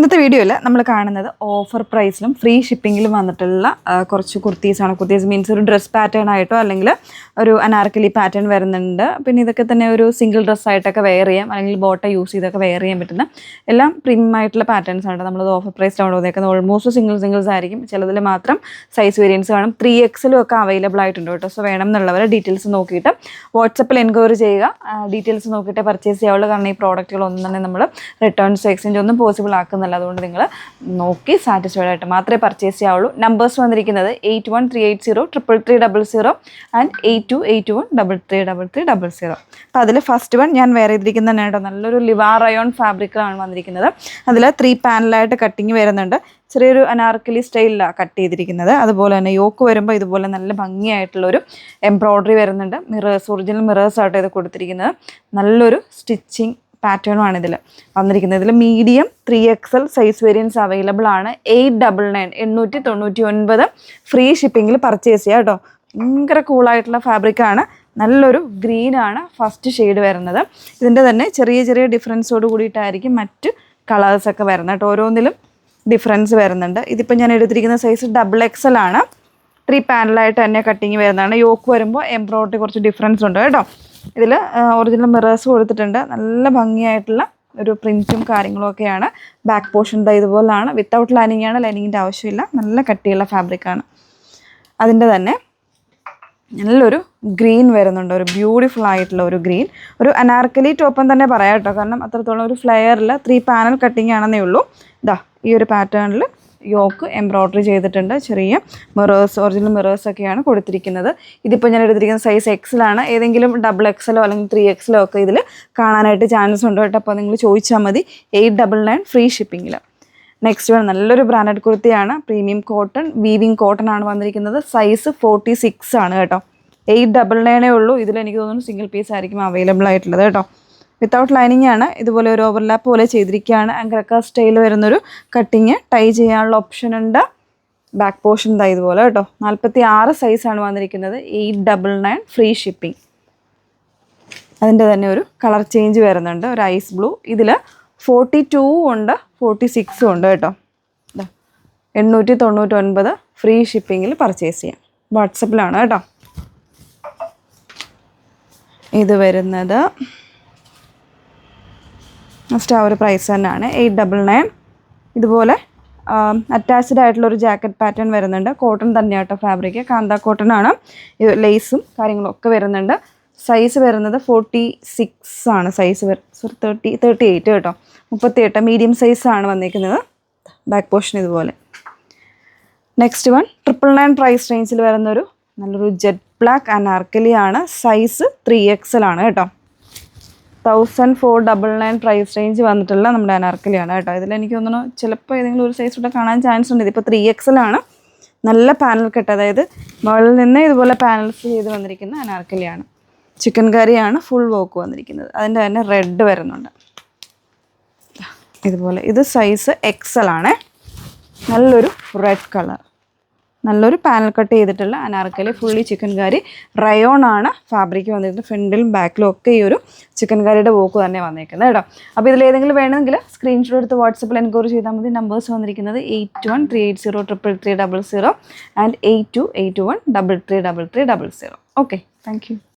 ഇന്നത്തെ വീഡിയോയിൽ നമ്മൾ കാണുന്നത് ഓഫർ പ്രൈസിലും ഫ്രീ ഷിപ്പിങ്ങിലും വന്നിട്ടുള്ള കുറച്ച് കുർത്തീസാണ്. കുർത്തീസ് മീൻസ് ഒരു ഡ്രസ് പാറ്റേൺ ആയിട്ടോ അല്ലെങ്കിൽ ഒരു അനാർക്കലി പാറ്റേൺ വരുന്നുണ്ട്. പിന്നെ ഇതൊക്കെ തന്നെ ഒരു സിംഗിൾ ഡ്രസ്സായിട്ടൊക്കെ വെയർ ചെയ്യാം, അല്ലെങ്കിൽ ബോട്ട യൂസ് ചെയ്തൊക്കെ വെയർ ചെയ്യാൻ പറ്റുന്ന എല്ലാം പ്രീമിയം ആയിട്ടുള്ള പാറ്റേൺസ് ആണ്. നമ്മളത് ഓഫർ പ്രൈസിലാണ് വന്നേക്കുന്നത്. ഓൾമോസ്റ്റ് സിംഗിൾസ് ആയിരിക്കും, ചിലതിൽ മാത്രം സൈസ് വേരിയൻസ് കാണും. 3XL ഒക്കെ അവൈലബിൾ ആയിട്ടുണ്ട് കേട്ടോ. സോ വേണം എന്നുള്ളവർ ഡീറ്റെയിൽസ് നോക്കിയിട്ട് വാട്സപ്പിൽ എൻക്വയറി ചെയ്യുക. ഡീറ്റെയിൽസ് നോക്കിയിട്ട് പർച്ചേസ് ചെയ്യാവുള്ളൂ. കാരണം ഈ പ്രോഡക്റ്റുകളൊന്നും തന്നെ നമ്മൾ റിട്ടേൺസ് എക്സ്ചേഞ്ച് ഒന്നും പോസിബിൾ ആക്കുന്നില്ല. അതുകൊണ്ട് നിങ്ങൾ നോക്കി സാറ്റിസ്ഫൈഡ് ആയിട്ട് മാത്രമേ പർച്ചേസ് ചെയ്യാവുള്ളൂ. നമ്പേഴ്സ് വന്നിരിക്കുന്നത് 8138033300 ആൻഡ് 8281333300. അപ്പോൾ അതിൽ ഫസ്റ്റ് വൺ ഞാൻ വേറെ ചെയ്തിരിക്കുന്നത് തന്നെ കേട്ടോ. നല്ലൊരു ലിവാ റയോൺ ഫാബ്രിക്കാണ് വന്നിരിക്കുന്നത്. അതിൽ 3 പാനലായിട്ട് കട്ടിങ് വരുന്നുണ്ട്. ചെറിയൊരു അനാർക്കലി സ്റ്റൈലിലാണ് കട്ട് ചെയ്തിരിക്കുന്നത്. അതുപോലെ തന്നെ യോക്ക് വരുമ്പോൾ ഇതുപോലെ നല്ല ഭംഗിയായിട്ടുള്ളൊരു എംബ്രോയ്ഡറി വരുന്നുണ്ട്. മിറേഴ്സ്, ഒറിജിനൽ മിറേഴ്സ് ആയിട്ട് ഇത് കൊടുത്തിരിക്കുന്നത്. നല്ലൊരു സ്റ്റിച്ചിങ് പാറ്റേണുമാണ് ഇതിൽ വന്നിരിക്കുന്നത്. ഇതിൽ medium 3XL size variance available ആണ്. 899 ഫ്രീ ഷിപ്പിങ്ങിൽ പർച്ചേസ് ചെയ്യാം കേട്ടോ. ഭയങ്കര കൂളായിട്ടുള്ള ഫാബ്രിക്കാണ്. നല്ലൊരു ഗ്രീനാണ് ഫസ്റ്റ് ഷെയ്ഡ് വരുന്നത്. ഇതിൻ്റെ തന്നെ ചെറിയ ചെറിയ ഡിഫറൻസോട് കൂടിയിട്ടായിരിക്കും മറ്റ് കളേഴ്സൊക്കെ വരുന്നത് കേട്ടോ. ഓരോന്നിലും ഡിഫറൻസ് വരുന്നുണ്ട്. ഇതിപ്പോൾ ഞാൻ എടുത്തിരിക്കുന്ന സൈസ് XXL ആണ്. 3 പാനലായിട്ട് തന്നെ കട്ടിങ് വരുന്നതാണ്. യോക്ക് വരുമ്പോൾ എംബ്രോയ്ഡറി കുറച്ച് ഡിഫറൻസ് ഉണ്ട് കേട്ടോ. ഇതിൽ ഒറിജിനൽ മിറേഴ്സ് കൊടുത്തിട്ടുണ്ട്. നല്ല ഭംഗിയായിട്ടുള്ള ഒരു പ്രിൻറ്റും കാര്യങ്ങളും ഒക്കെയാണ്. ബാക്ക് പോർഷൻ ഇതുപോലാണ്. വിത്തൗട്ട് ലൈനിങ് ആണ്, ലൈനിങ്ങിൻ്റെ ആവശ്യമില്ല. നല്ല കട്ടിയുള്ള ഫാബ്രിക്കാണ്. അതിൻ്റെ തന്നെ നല്ലൊരു ഗ്രീൻ വരുന്നുണ്ട്, ഒരു ബ്യൂട്ടിഫുൾ ആയിട്ടുള്ള ഒരു ഗ്രീൻ. ഒരു അനാർക്കലി ടോപ്പം തന്നെ പറയാം കേട്ടോ. കാരണം അത്രത്തോളം ഒരു ഫ്ലെയറിൽ 3 പാനൽ കട്ടിങ് ആണെന്നേ ഉള്ളൂ. ഇതാ ഈ ഒരു പാറ്റേണിൽ യോക്ക് എംബ്രോയ്ഡറി ചെയ്തിട്ടുണ്ട്. ചെറിയ മിറേഴ്സ്, ഒറിജിനൽ മിറേഴ്സ് ഒക്കെയാണ് കൊടുത്തിരിക്കുന്നത്. ഇതിപ്പോൾ ഞാൻ എടുത്തിരിക്കുന്ന സൈസ് XL ആണ്. ഏതെങ്കിലും XXL അല്ലെങ്കിൽ 3XL ഒക്കെ ഇതിൽ കാണാനായിട്ട് ചാൻസ് ഉണ്ട് കേട്ടോ. അപ്പോൾ നിങ്ങൾ ചോദിച്ചാൽ മതി. 899 ഫ്രീ ഷിപ്പിങ്ങിൽ. നെക്സ്റ്റ് വൺ നല്ലൊരു ബ്രാൻഡഡ് കുർത്തിയാണ്. പ്രീമിയം കോട്ടൺ, വീവിങ് കോട്ടൺ ആണ് വന്നിരിക്കുന്നത്. സൈസ് 46 ആണ് കേട്ടോ. 899 ഉള്ളൂ. ഇതിൽ എനിക്ക് തോന്നുന്നു സിംഗിൾ പീസ് ആയിരിക്കും അവൈലബിൾ ആയിട്ടുള്ളത് കേട്ടോ. വിത്തൗട്ട് ലൈനിങ് ആണ്. ഇതുപോലെ ഒരു ഓവർലാപ്പ് പോലെ ചെയ്തിരിക്കുകയാണ്. അങ്കരക്ക സ്റ്റൈൽ വരുന്നൊരു കട്ടിങ്. ടൈ ചെയ്യാനുള്ള ഓപ്ഷൻ ഉണ്ട്. ബാക്ക് പോർഷൻ ഇതുപോലെ കേട്ടോ. 46 സൈസാണ് വന്നിരിക്കുന്നത്. 899 ഫ്രീ ഷിപ്പിംഗ്. അതിൻ്റെ തന്നെ ഒരു കളർ ചേഞ്ച് വരുന്നുണ്ട്, ഒരു ഐസ് ബ്ലൂ. ഇതിൽ 42 ഉണ്ട്, 46 ഉണ്ട് കേട്ടോ. 899 ഫ്രീ ഷിപ്പിങ്ങിൽ പർച്ചേസ് ചെയ്യാം. വാട്സപ്പിലാണ് കേട്ടോ. ഇത് വരുന്നത് ഫസ്റ്റ് ആ ഒരു പ്രൈസ് തന്നെയാണ്, 899. ഇതുപോലെ അറ്റാച്ച്ഡ് ആയിട്ടുള്ളൊരു ജാക്കറ്റ് പാറ്റേൺ വരുന്നുണ്ട്. കോട്ടൺ തന്നെയാണ് കേട്ടോ ഫാബ്രിക്. കാന്ത കോട്ടൺ ആണ്. ഇത് ലേസും കാര്യങ്ങളും ഒക്കെ വരുന്നുണ്ട്. സൈസ് വരുന്നത് 46 ആണ്. സൈസ് 38 കേട്ടോ. 38 മീഡിയം സൈസാണ് വന്നിരിക്കുന്നത്. ബാക്ക് പോർഷൻ ഇതുപോലെ. നെക്സ്റ്റ് വൺ 999 പ്രൈസ് റേഞ്ചിൽ വരുന്നൊരു നല്ലൊരു ജെറ്റ് ബ്ലാക്ക് അനാർക്കലി ആണ്. സൈസ് 3XL ആണ് കേട്ടോ. 1499 പ്രൈസ് റേഞ്ച് വന്നിട്ടുള്ള നമ്മുടെ അനാർക്കലിയാണ് കേട്ടോ. ഇതിലെനിക്ക് തോന്നുന്നു ചിലപ്പോൾ ഏതെങ്കിലും ഒരു സൈസ് കൂടെ കാണാൻ ചാൻസ് ഉണ്ട്. ഇതിപ്പോൾ 3XL ആണ്. നല്ല പാനൽ കട്ട്, അതായത് മുകളിൽ നിന്ന് ഇതുപോലെ പാനൽസ് ചെയ്ത് വന്നിരിക്കുന്ന അനാർക്കലിയാണ്. ചിക്കൻ കറിയാണ് ഫുൾ വർക്ക് വന്നിരിക്കുന്നത്. അതിൻ്റെ തന്നെ റെഡ് വരുന്നുണ്ട് ഇതുപോലെ. ഇത് സൈസ് XL ആണ്. നല്ലൊരു റെഡ് കളർ, നല്ലൊരു പാനൽ കട്ട് ചെയ്തിട്ടുള്ള അനാർക്കലി. ഫുള്ളി ചിക്കൻ കറി റയോൺ ആണ് ഫാബ്രിക് വന്നിട്ട്. ഫ്രണ്ടിലും ബാക്കിലും ഒക്കെ ഈ ഒരു ചിക്കൻ കറിയുടെ വോക്ക് തന്നെ വന്നേക്കുന്നത് കേട്ടോ. അപ്പോൾ ഇതിലേതെങ്കിലും വേണമെങ്കിൽ സ്ക്രീൻഷോട്ട് എടുത്ത് വാട്സപ്പിൽ എൻക്വയറി ചെയ്താൽ മതി. നമ്പേഴ്സ് വന്നിരിക്കുന്നത് 8138033300 ആൻഡ് 8281333300. Okay, thank you.